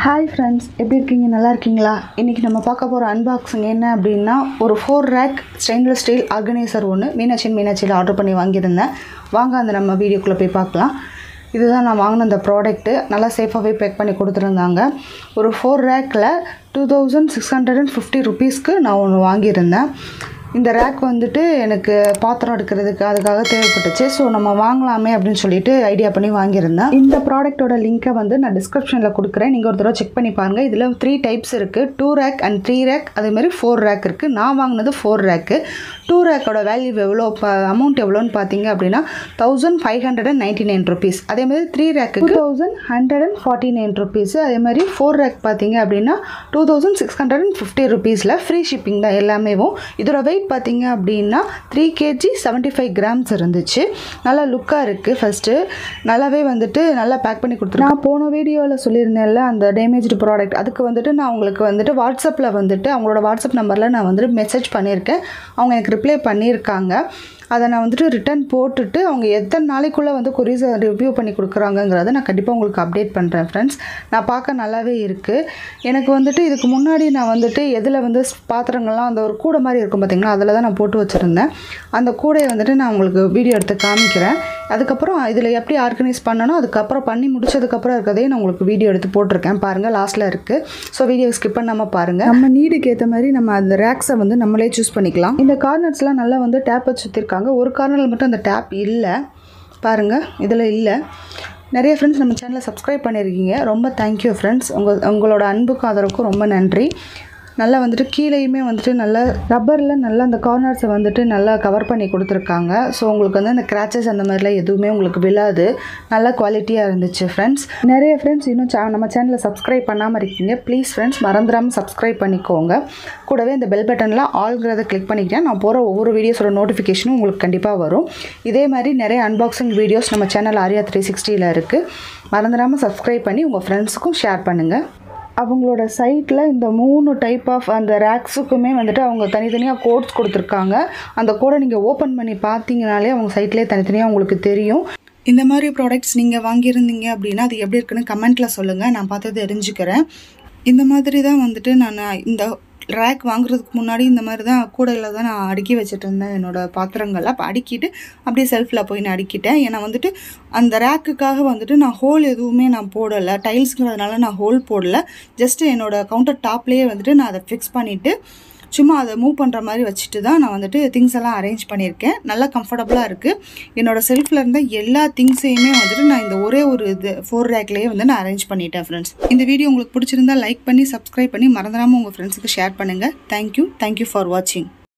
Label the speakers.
Speaker 1: Hi friends, எப்படி இருக்கீங்க? நல்லா இருக்கீங்களா? இன்னைக்கு நம்ம பார்க்க போற அன்பாக்சிங் என்ன அப்படினா ஒரு 4 rack stainless steel organizer ஒன்னு மீனாட்சில ஆர்டர் பண்ணி வாங்கியிருந்தேன். வாங்க அந்த நம்ம வீடியோக்குள்ள போய் பார்க்கலாம். இதுதான் நான் வாங்குன அந்த ப்ராடக்ட். நல்லா சேஃபாவே பேக் பண்ணி கொடுத்திருந்தாங்க. ஒரு 4 rackல 2650 rupeesக்கு நான் ஒன்னு வாங்கியிருந்தேன். இந்த ரேக் வந்துட்டு எனக்கு பாத்திரம் எடுக்கிறதுக்கு அதுக்காக தேவைப்பட்டுச்சு. ஸோ நம்ம வாங்கலாமே அப்படின்னு சொல்லிட்டு ஐடியா பண்ணி வாங்கியிருந்தேன். இந்த ப்ராடக்ட்டோட லிங்கை வந்து நான் டிஸ்கிரிப்ஷனில் கொடுக்குறேன். நீங்கள் ஒரு தடவை செக் பண்ணி பாருங்கள். இதில் 3 டைப்ஸ் இருக்குது. 2 rack and 3 rack அதேமாதிரி 4 rack இருக்குது. நான் வாங்கினது 4 rack. 2 rackோட வேல்யூ எவ்வளோ அமௌண்ட் எவ்வளோன்னு பார்த்தீங்க அப்படின்னா 1599 rupees. அதேமாதிரி 3 rack 2149 rupees. அதேமாதிரி 4 rack பார்த்தீங்க அப்படின்னா 2650 rupeesல ஃப்ரீ ஷிப்பிங் தான் எல்லாமேவும். இதோட வெயிட் பார்த்தீங்க அப்படின்னா 3 kg 75 grams இருந்துச்சு. நல்லா லுக்காக இருக்குது. ஃபஸ்ட்டு நல்லாவே வந்துட்டு நல்லா பேக் பண்ணி கொடுத்துருக்கேன். நான் போன வீடியோவில் சொல்லியிருந்தேன்ல அந்த டேமேஜ்டு ப்ராடக்ட், அதுக்கு வந்துட்டு நான் உங்களுக்கு வந்துட்டு வாட்ஸ்அப்பில் வந்துட்டு அவங்களோட வாட்ஸ்அப் நம்பரில் நான் வந்துட்டு மெசேஜ் பண்ணியிருக்கேன். அவங்க எனக்கு ரிப்ளை பண்ணியிருக்காங்க. அதை நான் வந்துட்டு ரிட்டன் போட்டுட்டு அவங்க எத்தனை நாளைக்குள்ளே வந்து கொரியர்ஸை ரிவ்யூ பண்ணி கொடுக்குறாங்கங்கிறத நான் கண்டிப்பாக உங்களுக்கு அப்டேட் பண்ணுறேன் ஃப்ரெண்ட்ஸ். நான் பார்க்க நல்லாவே இருக்குது. எனக்கு வந்துட்டு இதுக்கு முன்னாடி நான் வந்துட்டு எதில் வந்து பாத்திரங்கள்லாம் அந்த ஒரு கூடை மாதிரி இருக்கும் பார்த்திங்களா, அதில் தான் நான் போட்டு வச்சுருந்தேன். அந்த கூடையை வந்துட்டு நான் உங்களுக்கு வீடியோ எடுத்து காமிக்கிறேன். அதுக்கப்புறம் இதில் எப்படி ஆர்கனைஸ் பண்ணணும், அதுக்கப்புறம் பண்ணி முடிச்சதுக்கப்புறம் இருக்கிறதே நான் உங்களுக்கு வீடியோ எடுத்து போட்டிருக்கேன். பாருங்கள், லாஸ்ட்டில் இருக்குது. ஸோ வீடியோ ஸ்கிப் பண்ணாமல் பாருங்கள். நம்ம நீடுக்கு ஏற்ற மாதிரி நம்ம அந்த ரேக்ஸை வந்து நம்மளே சூஸ் பண்ணிக்கலாம். இந்த கார்னர்ஸ்லாம் நல்லா வந்து டேப் வச்சு சுற்றிருக்காங்க. ஒரு கார்னரில் மட்டும் அந்த டேப் இல்லை பாருங்கள், இதில் இல்லை. நிறைய ஃப்ரெண்ட்ஸ் நம்ம சேனலை சப்ஸ்கிரைப் பண்ணியிருக்கீங்க. ரொம்ப தேங்க்யூ ஃப்ரெண்ட்ஸ். உங்களோட அன்புக்கும் ஆதரவுக்கும் ரொம்ப நன்றி. நல்லா வந்துட்டு கீழேயுமே வந்துட்டு நல்லா ரப்பரில் நல்லா அந்த கார்னர்ஸை வந்துட்டு நல்லா கவர் பண்ணி கொடுத்துருக்காங்க. ஸோ உங்களுக்கு வந்து அந்த கிராச்சஸ் அந்த மாதிரிலாம் எதுவுமே உங்களுக்கு விழாது. நல்லா குவாலிட்டியாக இருந்துச்சு ஃப்ரெண்ட்ஸ். நிறைய ஃப்ரெண்ட்ஸ் இன்னும் நம்ம சேனலை சப்ஸ்கிரைப் பண்ணாமல் இருக்கீங்க. ப்ளீஸ் ஃப்ரெண்ட்ஸ் மறந்துடாமல் சப்ஸ்கிரைப் பண்ணிக்கோங்க. கூடவே இந்த பெல் பட்டனில் ஆல்ங்கிறத கிளிக் பண்ணிக்கிட்டேன். நான் போகிற ஒவ்வொரு வீடியோஸோட நோட்டிஃபிகேஷனும் உங்களுக்கு கண்டிப்பாக வரும். இதே மாதிரி நிறைய அன்பாக்சிங் வீடியோஸ் நம்ம சேனல் ஆரியா 360ல் இருக்குது. மறந்துடாமல் சப்ஸ்கிரைப் பண்ணி உங்கள் ஃப்ரெண்ட்ஸுக்கும் ஷேர் பண்ணுங்கள். அவங்களோட சைட்டில் இந்த 3 டைப் ஆஃப் அந்த ரேக்ஸுக்குமே வந்துட்டு அவங்க தனித்தனியாக கோட்ஸ் கொடுத்துருக்காங்க. அந்த கோடை நீங்கள் ஓப்பன் பண்ணி பார்த்தீங்கனாலே அவங்க சைட்லேயே தனித்தனியாக உங்களுக்கு தெரியும். இந்த மாதிரி ப்ராடக்ட்ஸ் நீங்கள் வாங்கியிருந்தீங்க அப்படின்னா அது எப்படி இருக்குன்னு கமெண்ட்டில் சொல்லுங்கள். நான் பார்த்து தெரிஞ்சுக்கிறேன். இந்த மாதிரி தான் வந்துட்டு நான் இந்த ரேக் வாங்குறதுக்கு முன்னாடி இந்த மாதிரி தான் கூடையில் தான் நான் அடுக்கி வச்சுட்டு இருந்தேன் என்னோடய பாத்திரங்கள். அப்போ அடுக்கிட்டு அப்படியே செல்ஃபில் போய் நான் அடுக்கிட்டேன். ஏன்னா வந்துட்டு அந்த ரேக்குக்காக வந்துட்டு நான் ஹோல் எதுவுமே நான் போடலை. டைல்ஸுங்கிறதுனால நான் ஹோல் போடலை. ஜஸ்ட்டு என்னோடய கவுண்டர் டாப்லேயே வந்துட்டு நான் அதை ஃபிக்ஸ் பண்ணிவிட்டு சும்மா அதை மூவ் பண்ணுற மாதிரி வச்சுட்டு தான் நான் வந்துட்டு திங்ஸ் எல்லாம் அரேஞ்ச் பண்ணியிருக்கேன். நல்லா கம்ஃபர்டபுளாக இருக்குது. என்னோடய செல்ஃபில் இருந்த எல்லா திங்ஸையுமே வந்துட்டு நான் இந்த ஒரே ஒரு 4 ரேக்லேயே வந்து நான் அரேஞ்ச் பண்ணிட்டேன் ஃப்ரெண்ட்ஸ். இந்த வீடியோ உங்களுக்கு பிடிச்சிருந்தா லைக் பண்ணி சப்ஸ்கிரைப் பண்ணி மறந்துடாமல் உங்கள் ஃப்ரெண்ட்ஸுக்கு ஷேர் பண்ணுங்கள். தேங்க்யூ ஃபார் வாட்சிங்.